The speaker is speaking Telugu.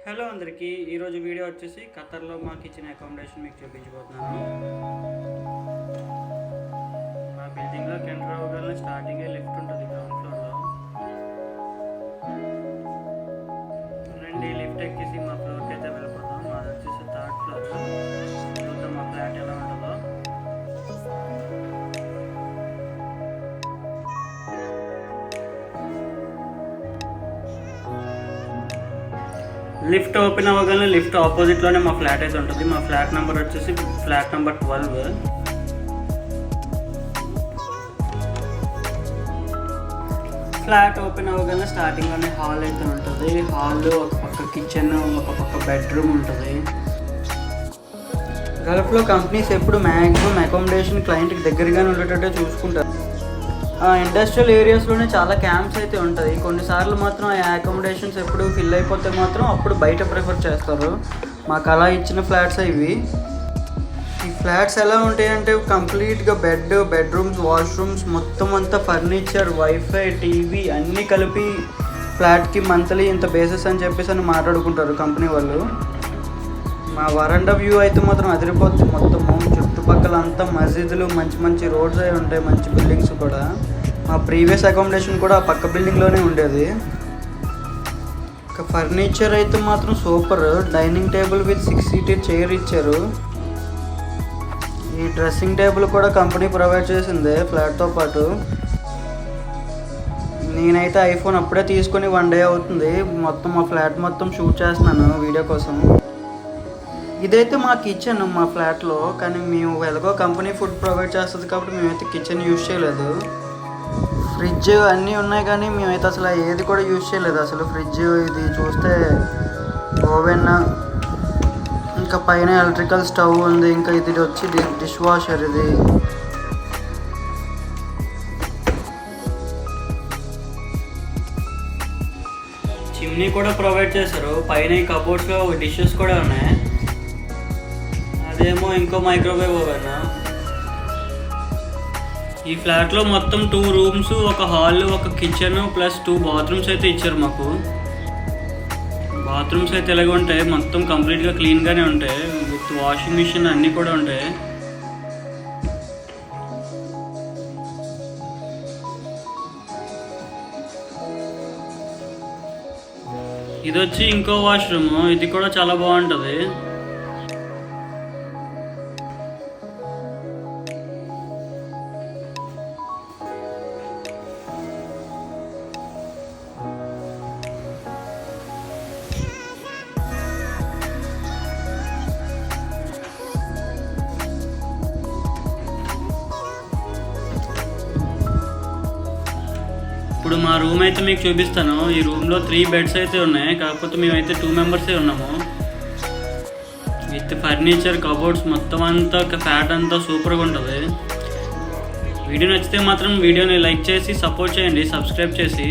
హలో అందరికీ, ఈరోజు వీడియో వచ్చేసి ఖతర్లో మాకు ఇచ్చిన అకామిడేషన్ మీకు చూపించబోతున్నాను. మా బిల్డింగ్లోకి ఎంటర్ అవ్వగల స్టార్టింగే లిఫ్ట్ ఉంటుంది గ్రౌండ్ ఫ్లోర్లో. రండి లిఫ్ట్ ఎక్కేసి మా ఫ్లోర్కి అయితే వెళ్ళిపోతాం. మాది వచ్చేసి థర్డ్ ఫ్లోర్. చూద్దాం మా ఫ్లాట్ ఎలా ఉంటుందో. లిఫ్ట్ ఓపెన్ అవ్వగానే లిఫ్ట్ ఆపోజిట్లోనే మా ఫ్లాట్ అయితే ఉంటుంది. మా ఫ్లాట్ నెంబర్ వచ్చేసి ఫ్లాట్ నెంబర్ 12. ఫ్లాట్ ఓపెన్ అవ్వగానే స్టార్టింగ్లోనే హాల్ అయితే ఉంటుంది. హాల్ ఒక పక్క కిచెన్, ఒక పక్క బెడ్రూమ్ ఉంటుంది. గల్ఫ్లో కంపెనీస్ ఎప్పుడు మ్యాక్సిమం అకామిడేషన్ క్లయింట్కి దగ్గరగానే ఉండేటట్టే చూసుకుంటారు. ఇండస్ట్రియల్ ఏరియాస్లోనే చాలా క్యాంప్స్ అయితే ఉంటుంది. కొన్నిసార్లు మాత్రం ఆ అకామిడేషన్స్ ఎప్పుడు ఫిల్ అయిపోతే మాత్రం అప్పుడు బయట ప్రిఫర్ చేస్తారు. మాకు అలా ఇచ్చిన ఫ్లాట్స్ ఇవి. ఈ ఫ్లాట్స్ ఎలా ఉంటాయంటే కంప్లీట్గా బెడ్రూమ్స్, వాష్రూమ్స్ మొత్తం అంతా ఫర్నిచర్, వైఫై, టీవీ అన్నీ కలిపి ఫ్లాట్కి మంత్లీ ఇంత బేసిస్ అని చెప్పేసి అని మాట్లాడుకుంటారు కంపెనీ వాళ్ళు. మా వరండా వ్యూ అయితే మాత్రం అదిరిపోద్ది. మొత్తము చుట్టుపక్కల అంతా మసీదులు, మంచి మంచి రోడ్స్ అవి ఉంటాయి, మంచి బిల్డింగ్స్ కూడా. మా ప్రీవియస్ అకామిడేషన్ కూడా ఆ పక్క బిల్డింగ్లోనే ఉండేది. ఫర్నిచర్ అయితే మాత్రం super. Dining table with 6 seater chair ఇచ్చారు. ఈ డ్రెస్సింగ్ టేబుల్ కూడా కంపెనీ ప్రొవైడ్ చేసిందే ఫ్లాట్తో పాటు. నేనైతే ఐఫోన్ అప్పుడే తీసుకొని 1 డే అవుతుంది. మొత్తం మా ఫ్లాట్ మొత్తం షూట్ చేస్తున్నాను వీడియో కోసం. ఇదైతే మా కిచెన్ మా ఫ్లాట్లో. కానీ మేము ఎలాగో కంపెనీ ఫుడ్ ప్రొవైడ్ చేస్తుంది కాబట్టి మేమైతే కిచెన్ యూజ్ చేయలేదు. ఫ్రిడ్జ్ అన్నీ ఉన్నాయి కానీ మేమైతే అసలు ఏది కూడా యూజ్ చేయలేదు. అసలు ఫ్రిడ్జ్ ఇది చూస్తే ఓవెన్, ఇంకా పైన ఎలక్ట్రికల్ స్టవ్ ఉంది. ఇంకా ఇది వచ్చి డిష్ వాషర్. ఇది చిమ్నీ కూడా ప్రొవైడ్ చేశారు. పైన ఈ కబోర్డ్స్లో డిషెస్ కూడా ఉన్నాయి. అదేమో ఇంకో మైక్రోవేవ్ ఓవెన్. ఈ ఫ్లాట్లో మొత్తం 2 రూమ్స్, ఒక హాల్, ఒక కిచెన్ ప్లస్ 2 బాత్రూమ్స్ అయితే ఇచ్చారు మాకు. బాత్రూమ్స్ అయితే ఎలాగ ఉంటాయి, మొత్తం కంప్లీట్గా క్లీన్గానే ఉంటాయి. విత్ వాషింగ్ మిషన్ అన్నీ కూడా ఉంటాయి. ఇది వచ్చి ఇంకో వాష్రూమ్. ఇది కూడా చాలా బాగుంటుంది. ఇప్పుడు మా రూమ్ అయితే మీకు చూపిస్తాను. ఈ రూమ్లో 3 బెడ్స్ అయితే ఉన్నాయి. కాకపోతే మేమైతే 2 మెంబర్సే ఉన్నాము. విత్ ఫర్నిచర్, కబోర్డ్స్ మొత్తం అంతా ఫ్లాట్ అంతా సూపర్గా ఉంటుంది. వీడియో నచ్చితే మాత్రం వీడియోని లైక్ చేసి సపోర్ట్ చేయండి, సబ్స్క్రైబ్ చేసి.